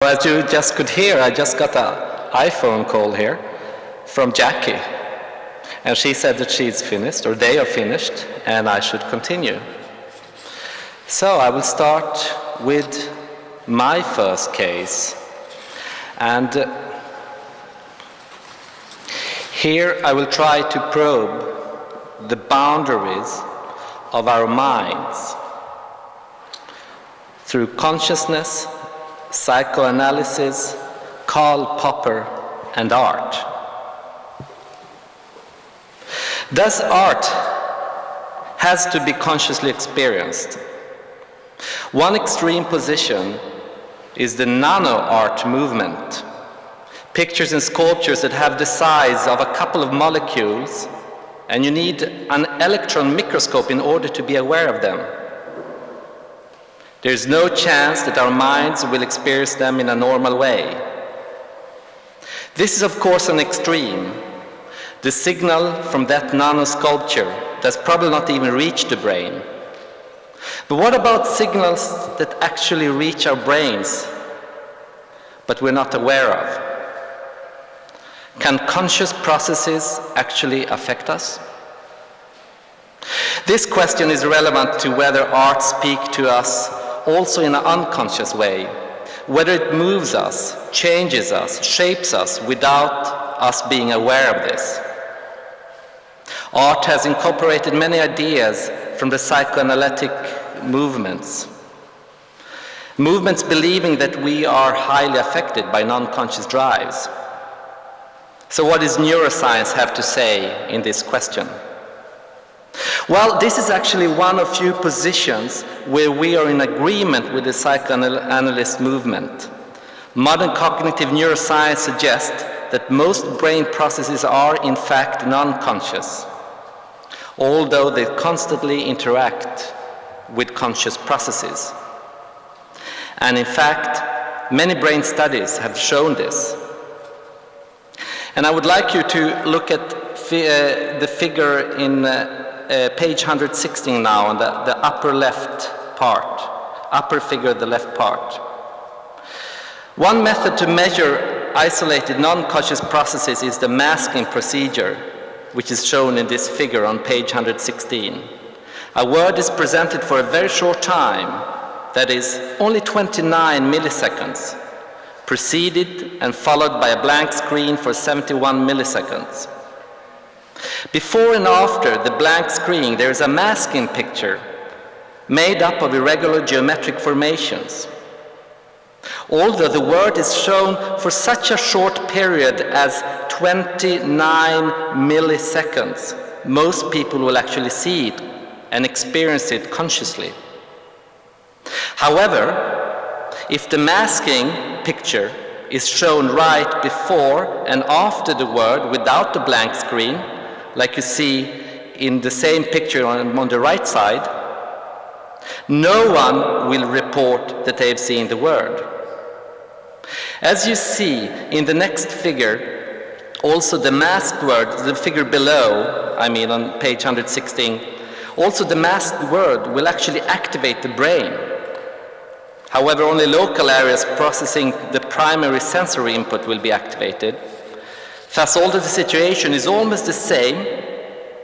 As you just could hear, I just got an iPhone call here from Jackie. And she said that she's finished, or they are finished, and I should continue. So I will start with my first case. And here I will try to probe the boundaries of our minds through consciousness, psychoanalysis, Karl Popper, and art. Thus, art has to be consciously experienced. One extreme position is the nano-art movement. Pictures and sculptures that have the size of a couple of molecules, and you need an electron microscope in order to be aware of them. There is no chance that our minds will experience them in a normal way. This is, of course, an extreme. The signal from that nano-sculpture does probably not even reach the brain. But what about signals that actually reach our brains, but we're not aware of? Can conscious processes actually affect us? This question is relevant to whether art speaks to us also in an unconscious way, whether it moves us, changes us, shapes us without us being aware of this. Art has incorporated many ideas from the psychoanalytic movements believing that we are highly affected by non-conscious drives. So what does neuroscience have to say in this question? Well, this is actually one of few positions where we are in agreement with the psychoanalyst movement. Modern cognitive neuroscience suggests that most brain processes are in fact non-conscious, although they constantly interact with conscious processes. And in fact, many brain studies have shown this. And I would like you to look at the figure in page 116 now, on the upper left part, upper figure, the left part. One method to measure isolated non-conscious processes is the masking procedure, which is shown in this figure on page 116. A word is presented for a very short time, that is, only 29 milliseconds, preceded and followed by a blank screen for 71 milliseconds. Before and after the blank screen, there is a masking picture made up of irregular geometric formations. Although the word is shown for such a short period as 29 milliseconds, most people will actually see it and experience it consciously. However, if the masking picture is shown right before and after the word without the blank screen, like you see in the same picture on the right side, no one will report that they have seen the word. As you see in the next figure, also the masked word, the figure below, on page 116, also the masked word will actually activate the brain. However, only local areas processing the primary sensory input will be activated. Thus, although the situation is almost the same,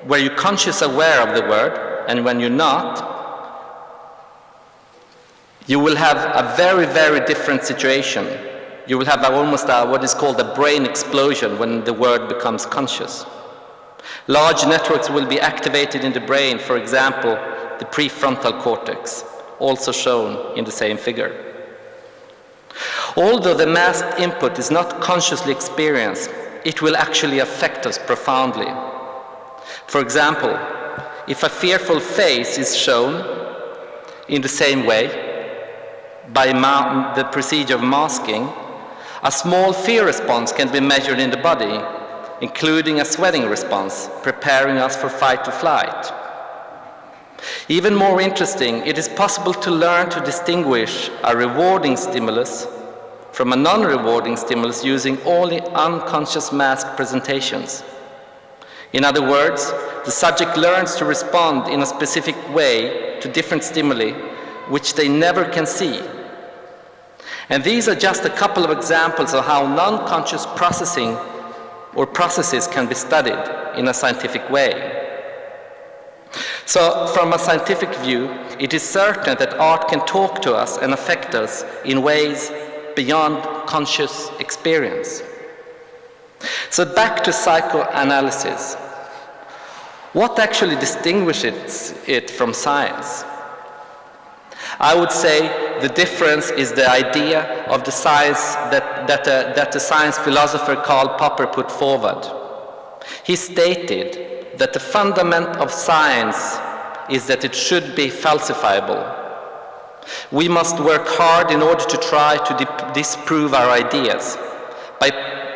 where you're consciously aware of the word, and when you're not, you will have a very, very different situation. You will have almost what is called a brain explosion when the word becomes conscious. Large networks will be activated in the brain, for example, the prefrontal cortex, also shown in the same figure. Although the masked input is not consciously experienced, it will actually affect us profoundly. For example, if a fearful face is shown in the same way by the procedure of masking, a small fear response can be measured in the body, including a sweating response, preparing us for fight or flight. Even more interesting, it is possible to learn to distinguish a rewarding stimulus from a non-rewarding stimulus using only unconscious mask presentations. In other words, the subject learns to respond in a specific way to different stimuli which they never can see. And these are just a couple of examples of how non-conscious processing or processes can be studied in a scientific way. So, from a scientific view, it is certain that art can talk to us and affect us in ways beyond conscious experience. So, back to psychoanalysis. What actually distinguishes it from science? I would say the difference is the idea of the science that the science philosopher Karl Popper put forward. He stated that the fundament of science is that it should be falsifiable. We must work hard in order to try to disprove our ideas by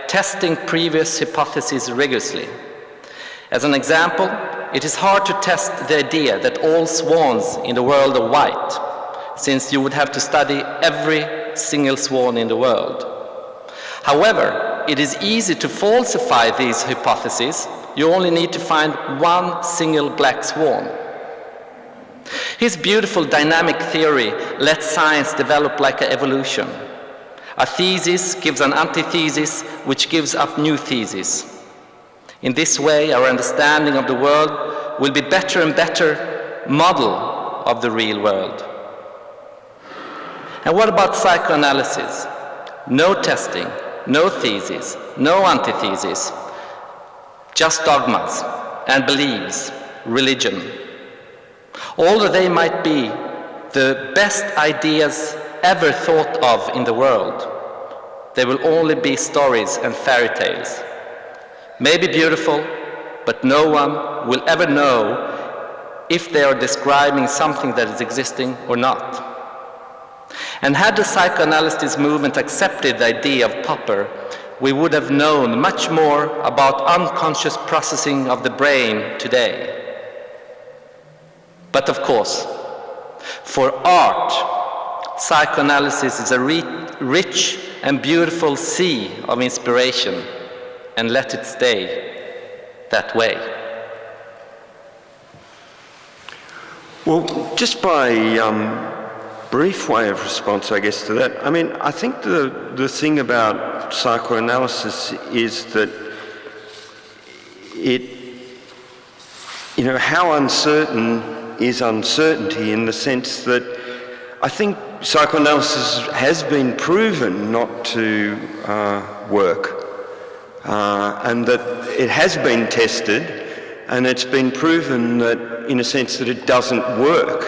testing previous hypotheses rigorously. As an example, it is hard to test the idea that all swans in the world are white, since you would have to study every single swan in the world. However, it is easy to falsify these hypotheses. You only need to find one single black swan. His beautiful dynamic theory lets science develop like an evolution. A thesis gives an antithesis, which gives up new theses. In this way, our understanding of the world will be better and better model of the real world. And what about psychoanalysis? No testing, no thesis, no antithesis, just dogmas and beliefs, religion. Although they might be the best ideas ever thought of in the world, they will only be stories and fairy tales. Maybe beautiful, but no one will ever know if they are describing something that is existing or not. And had the psychoanalysis movement accepted the idea of Popper, we would have known much more about unconscious processing of the brain today. But of course, for art, psychoanalysis is a rich and beautiful sea of inspiration, and let it stay that way. Well, just by brief way of response, I guess, to that, I mean, I think the thing about psychoanalysis is that it, you know, how uncertain is uncertainty, in the sense that I think psychoanalysis has been proven not to work, and that it has been tested, and it's been proven that, in a sense, that it doesn't work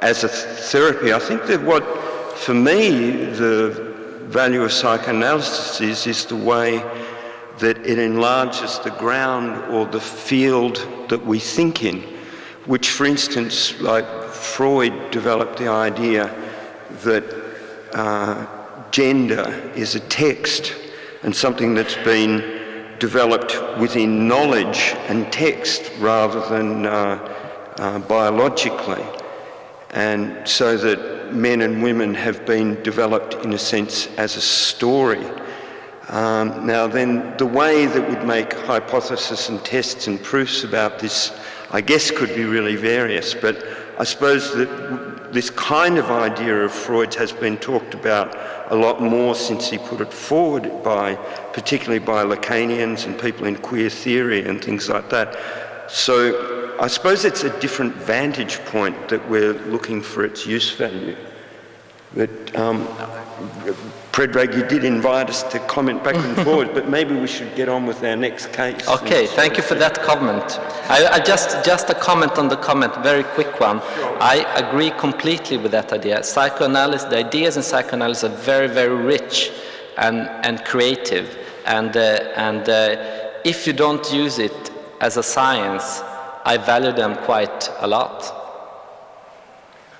as a therapy. I think that what, for me, the value of psychoanalysis is the way that it enlarges the ground or the field that we think in, which, for instance, like Freud developed the idea that gender is a text and something that's been developed within knowledge and text rather than biologically. And so that men and women have been developed, in a sense, as a story. Now then, the way that we'd make hypotheses and tests and proofs about this, I guess, could be really various, but I suppose that this kind of idea of Freud's has been talked about a lot more since he put it forward particularly by Lacanians and people in queer theory and things like that. So I suppose it's a different vantage point that we're looking for its use value. But Predrag, you did invite us to comment back and forward, but maybe we should get on with our next case. Okay, thank you for that comment. I just a comment on the comment, very quick one. Sure. I agree completely with that idea. Psychoanalysis, the ideas in psychoanalysis are very, very rich and creative, and if you don't use it as a science, I value them quite a lot.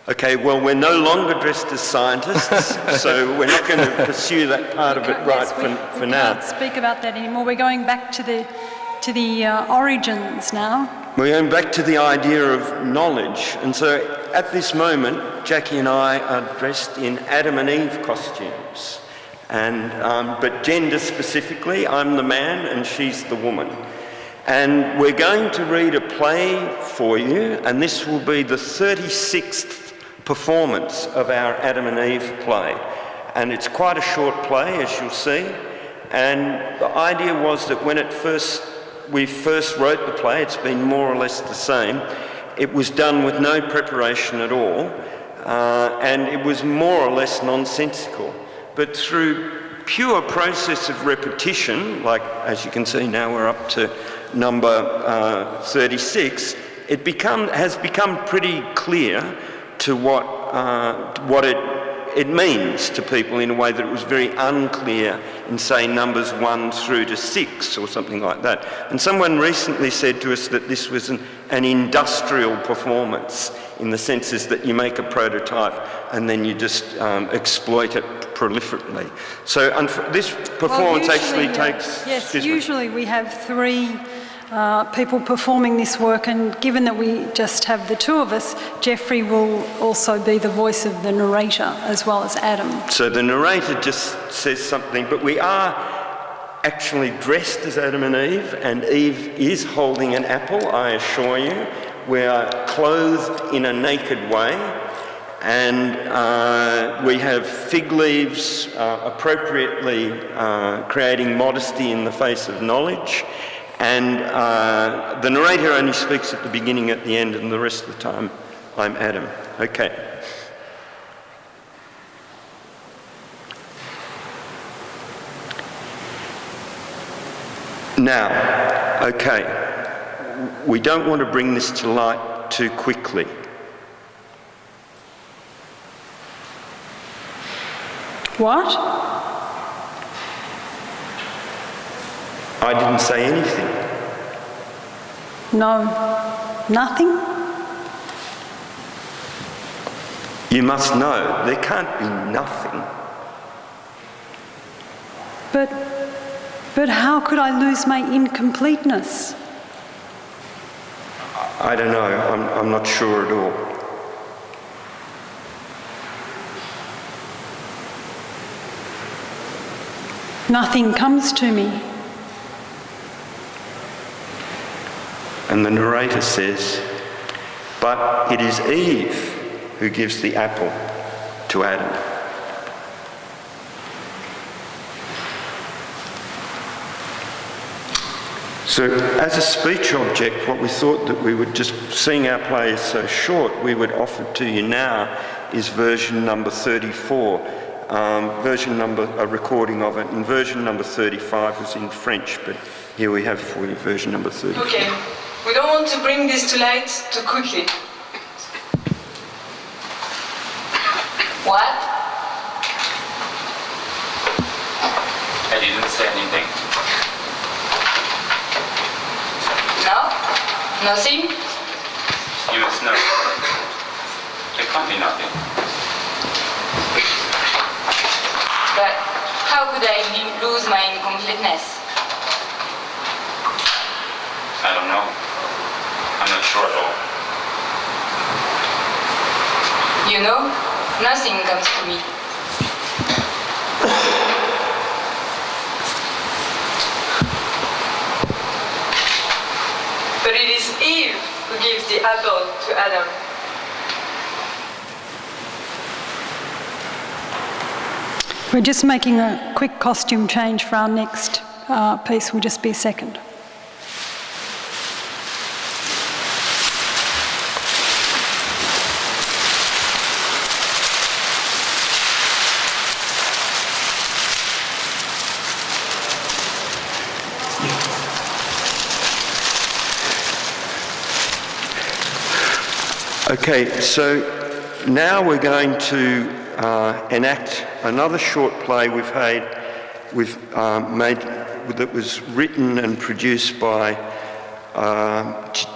Okay, well, we're no longer dressed as scientists, so we're not going to pursue that part of it for now. We can't speak about that anymore. We're going back to the origins now. We're going back to the idea of knowledge. And so at this moment, Jackie and I are dressed in Adam and Eve costumes. And but gender specifically, I'm the man and she's the woman. And we're going to read a play for you, and this will be the 36th performance of our Adam and Eve play. And it's quite a short play, as you'll see. And the idea was that when we first wrote the play, it's been more or less the same. It was done with no preparation at all, and it was more or less nonsensical. But through pure process of repetition, like as you can see now we're up to number 36, it has become pretty clear to what it means to people in a way that it was very unclear in, say, numbers 1 through to 6 or something like that. And someone recently said to us that this was an industrial performance, in the sense is that you make a prototype and then you just exploit it proliferately. So this performance actually takes... Yes, usually we have 3 people performing this work, and given that we just have the 2 of us, Jeffrey will also be the voice of the narrator as well as Adam. So the narrator just says something, but we are actually dressed as Adam and Eve is holding an apple, I assure you. We are clothed in a naked way, and we have fig leaves appropriately creating modesty in the face of knowledge. And the narrator only speaks at the beginning, at the end, and the rest of the time I'm Adam. Okay. Now, okay, we don't want to bring this to light too quickly. What? I didn't say anything. No, nothing? You must know, there can't be nothing. But how could I lose my incompleteness? I don't know, I'm not sure at all. Nothing comes to me. And the narrator says, but it is Eve who gives the apple to Adam. So as a speech object, what we thought that we would, just seeing our play is so short, we would offer to you now is version number 34. A recording of it, and version number 35 was in French, but here we have for you version number 34. Okay. We don't want to bring this to light too quickly. What? I didn't say anything. No? Nothing? You must know. There can't be nothing. But how could I lose my incompleteness? I don't know. I'm not sure at all. You know, nothing comes to me. But it is Eve who gives the apple to Adam. We're just making a quick costume change for our next piece. Will just be a second. Okay, so now we're going to enact another short play we've made that was written and produced by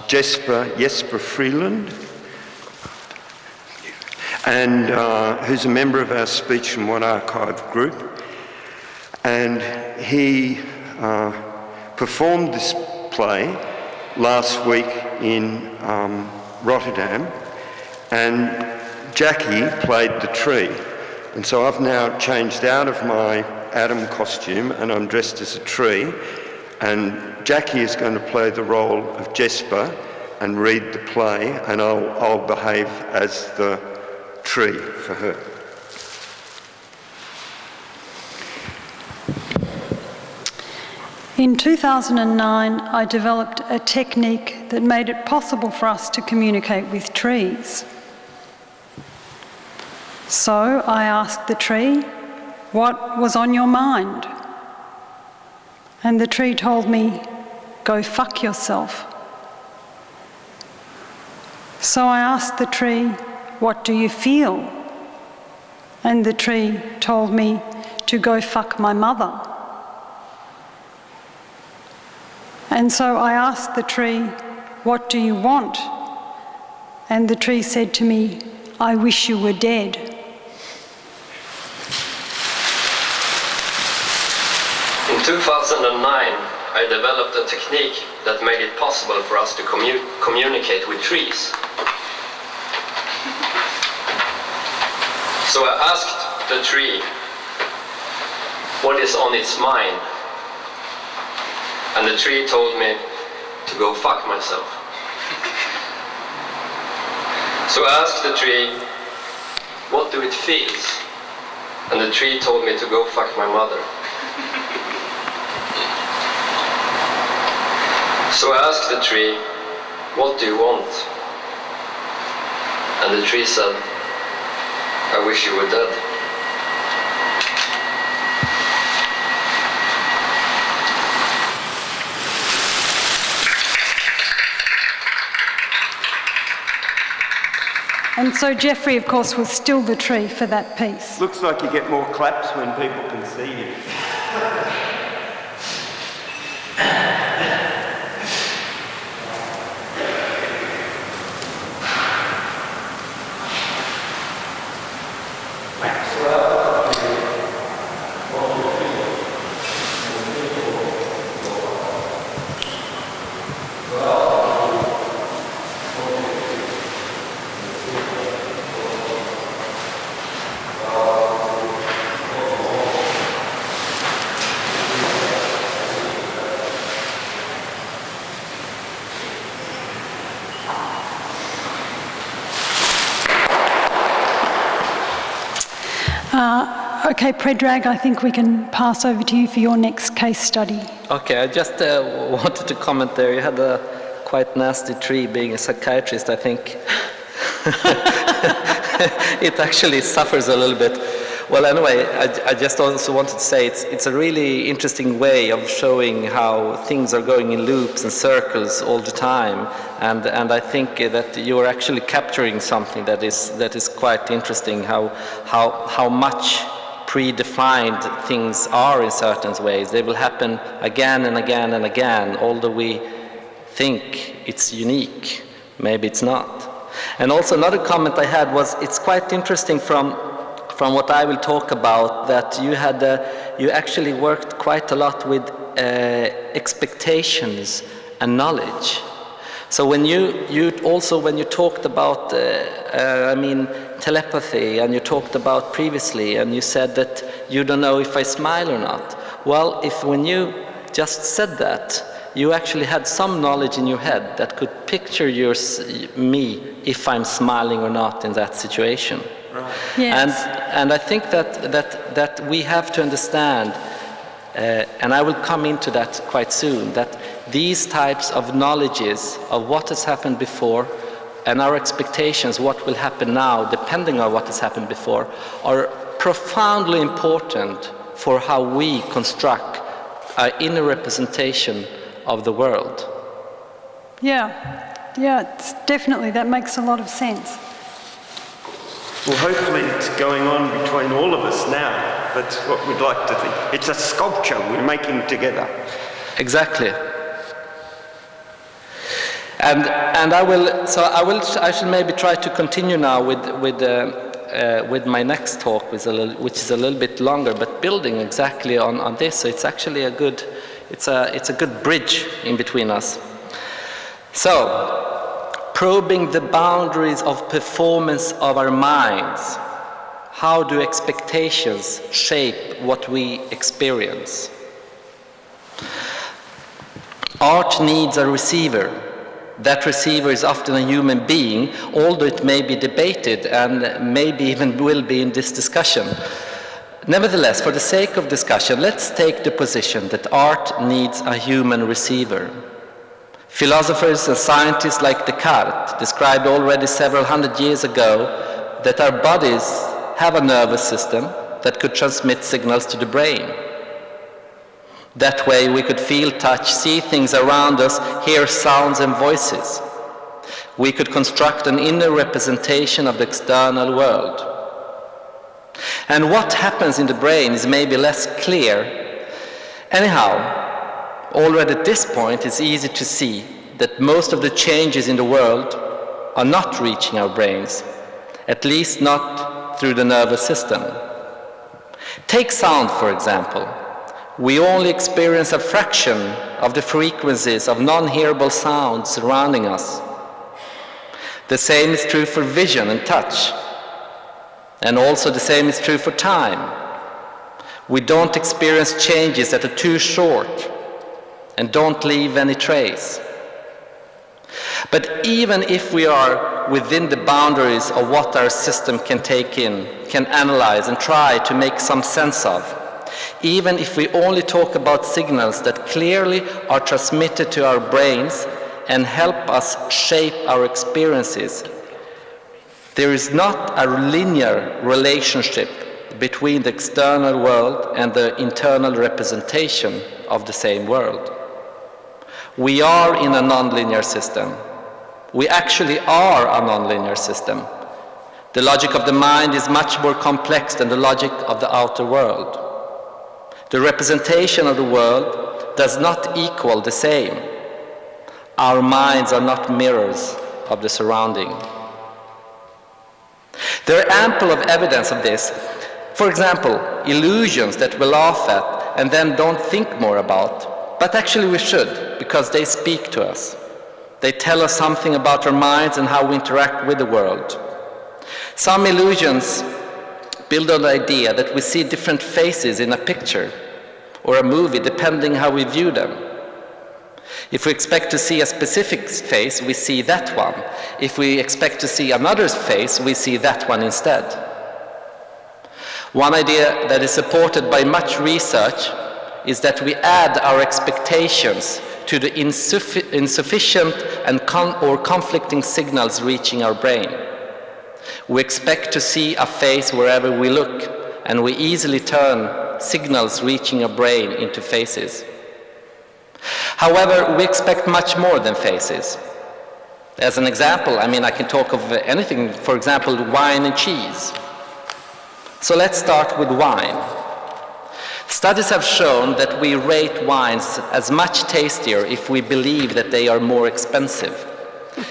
Jesper Freeland, and who's a member of our Speech and What Archive group. And he performed this play last week in Rotterdam, and Jackie played the tree. And so I've now changed out of my Adam costume and I'm dressed as a tree, and Jackie is going to play the role of Jesper and read the play, and I'll behave as the tree for her. In 2009, I developed a technique that made it possible for us to communicate with trees. So I asked the tree, "What was on your mind?" And the tree told me, "Go fuck yourself." So I asked the tree, "What do you feel?" And the tree told me to go fuck my mother. And so I asked the tree, "What do you want?" And the tree said to me, "I wish you were dead." In 2009, I developed a technique that made it possible for us to communicate with trees. So I asked the tree what is on its mind, and the tree told me to go fuck myself. So I asked the tree, "What do it feel?" And the tree told me to go fuck my mother. So I asked the tree, "What do you want?" And the tree said, "I wish you were dead." And so Jeffrey, of course, was still the tree for that piece. Looks like you get more claps when people can see you. Okay, Predrag, I think we can pass over to you for your next case study. Okay, I just wanted to comment there. You had a quite nasty tree. Being a psychiatrist, I think it actually suffers a little bit. Well, anyway, I just also wanted to say it's a really interesting way of showing how things are going in loops and circles all the time, and I think that you are actually capturing something that is quite interesting. How much predefined things are in certain ways. They will happen again and again and again, although we think it's unique. Maybe it's not. And also another comment I had was, it's quite interesting from what I will talk about, that you actually worked quite a lot with expectations and knowledge. So when you talked about telepathy, and you talked about previously, and you said that you don't know if I smile or not. Well, when you just said that, you actually had some knowledge in your head that could picture me if I'm smiling or not in that situation. Right. Yes. And I think that we have to understand, and I will come into that quite soon, that these types of knowledges of what has happened before and our expectations, what will happen now, depending on what has happened before, are profoundly important for how we construct our inner representation of the world. Yeah, it's definitely, that makes a lot of sense. Well, hopefully it's going on between all of us now. That's what we'd like to think. It's a sculpture we're making together. Exactly. And I shall maybe try to continue now with my next talk, which is a little bit longer, but building exactly on this. So it's actually a good bridge in between us. So, probing the boundaries of performance of our minds. How do expectations shape what we experience? Art needs a receiver. That receiver is often a human being, although it may be debated and maybe even will be in this discussion. Nevertheless, for the sake of discussion, let's take the position that art needs a human receiver. Philosophers and scientists like Descartes described already several hundred years ago that our bodies have a nervous system that could transmit signals to the brain. That way we could feel, touch, see things around us, hear sounds and voices. We could construct an inner representation of the external world. And what happens in the brain is maybe less clear. Anyhow, already at this point it's easy to see that most of the changes in the world are not reaching our brains, at least not through the nervous system. Take sound, for example. We only experience a fraction of the frequencies of non-hearable sounds surrounding us. The same is true for vision and touch. And also the same is true for time. We don't experience changes that are too short and don't leave any trace. But even if we are within the boundaries of what our system can take in, can analyze and try to make some sense of, even if we only talk about signals that clearly are transmitted to our brains and help us shape our experiences, there is not a linear relationship between the external world and the internal representation of the same world. We are in a nonlinear system. We actually are a nonlinear system. The logic of the mind is much more complex than the logic of the outer world. The representation of the world does not equal the same. Our minds are not mirrors of the surrounding. There are ample of evidence of this. For example, illusions that we laugh at and then don't think more about, but actually we should, because they speak to us. They tell us something about our minds and how we interact with the world. Some illusions build on the idea that we see different faces in a picture or a movie depending how we view them. If we expect to see a specific face, we see that one. If we expect to see another's face, we see that one instead. One idea that is supported by much research is that we add our expectations to the insufficient and or conflicting signals reaching our brain. We expect to see a face wherever we look, and we easily turn signals reaching our brain into faces. However, we expect much more than faces. As an example, I can talk of anything, for example, wine and cheese. So let's start with wine. Studies have shown that we rate wines as much tastier if we believe that they are more expensive.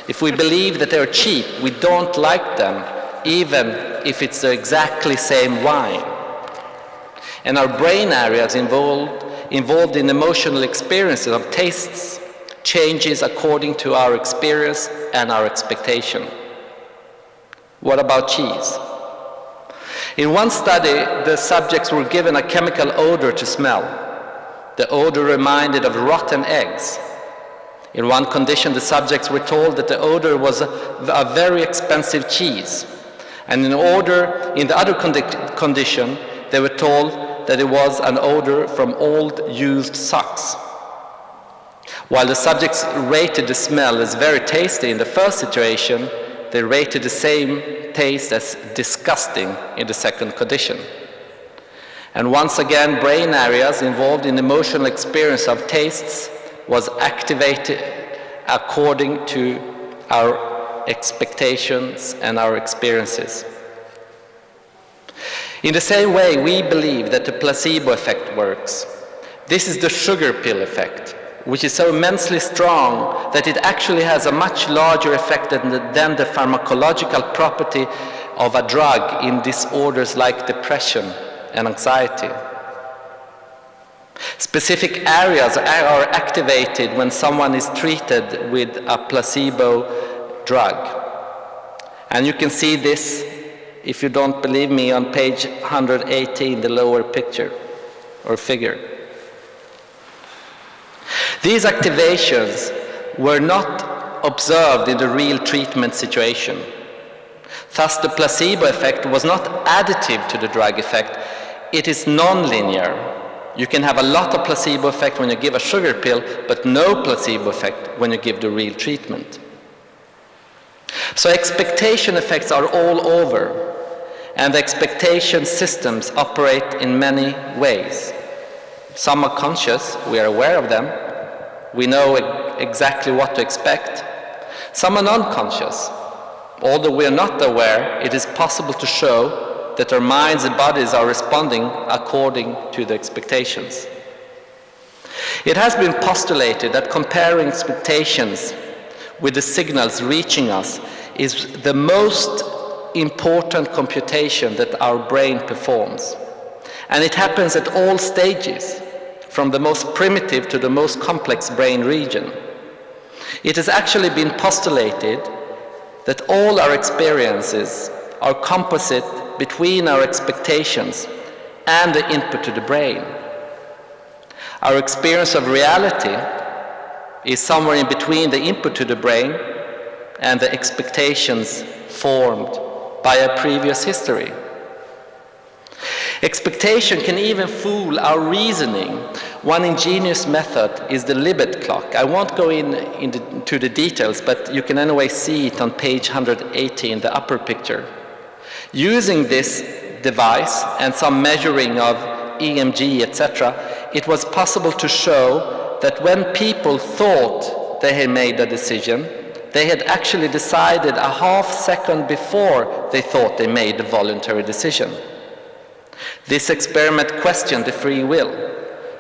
If we believe that they are cheap, we don't like them, even if it's the exactly same wine. And our brain areas involved in emotional experiences of tastes changes according to our experience and our expectation. What about cheese? In one study, the subjects were given a chemical odor to smell. The odor reminded of rotten eggs. In one condition, the subjects were told that the odor was a very expensive cheese. And in the other condition, they were told that it was an odor from old used socks. While the subjects rated the smell as very tasty in the first situation, they rated the same taste as disgusting in the second condition. And once again, brain areas involved in emotional experience of tastes was activated according to our expectations and our experiences. In the same way, we believe that the placebo effect works. This is the sugar pill effect, which is so immensely strong that it actually has a much larger effect than the pharmacological property of a drug in disorders like depression and anxiety. Specific areas are activated when someone is treated with a placebo drug. And you can see this, if you don't believe me, on page 118, the lower picture or figure. These activations were not observed in the real treatment situation. Thus, the placebo effect was not additive to the drug effect. it is non-linear. You can have a lot of placebo effect when you give a sugar pill, but no placebo effect when you give the real treatment. So expectation effects are all over, and the expectation systems operate in many ways. Some are conscious, we are aware of them, we know exactly what to expect. Some are non-conscious. Although we are not aware, it is possible to show that our minds and bodies are responding according to the expectations. It has been postulated that comparing expectations with the signals reaching us is the most important computation that our brain performs. And it happens at all stages, from the most primitive to the most complex brain region. It has actually been postulated that all our experiences are composite between our expectations and the input to the brain. Our experience of reality is somewhere in between the input to the brain and the expectations formed by a previous history. Expectation can even fool our reasoning. One ingenious method is the Libet clock. I won't go into the details, but you can anyway see it on page 180 in the upper picture. Using this device and some measuring of EMG, etc., it was possible to show that when people thought they had made a decision, they had actually decided a half second before they thought they made the voluntary decision. This experiment questioned the free will,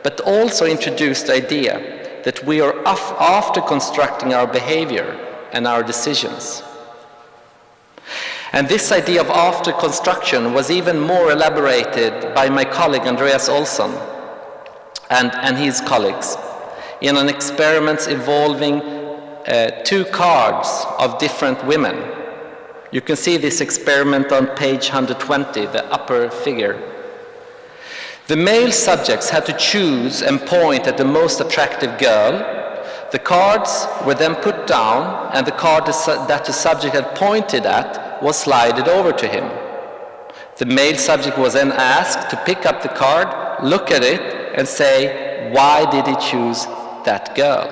but also introduced the idea that we are after constructing our behavior and our decisions. And this idea of after construction was even more elaborated by my colleague Andreas Olsson and his colleagues in an experiment involving 2 cards of different women. You can see this experiment on page 120, the upper figure. The male subjects had to choose and point at the most attractive girl. The cards were then put down, and the card that the subject had pointed at was slided over to him. The male subject was then asked to pick up the card, look at it, and say, why did he choose that girl?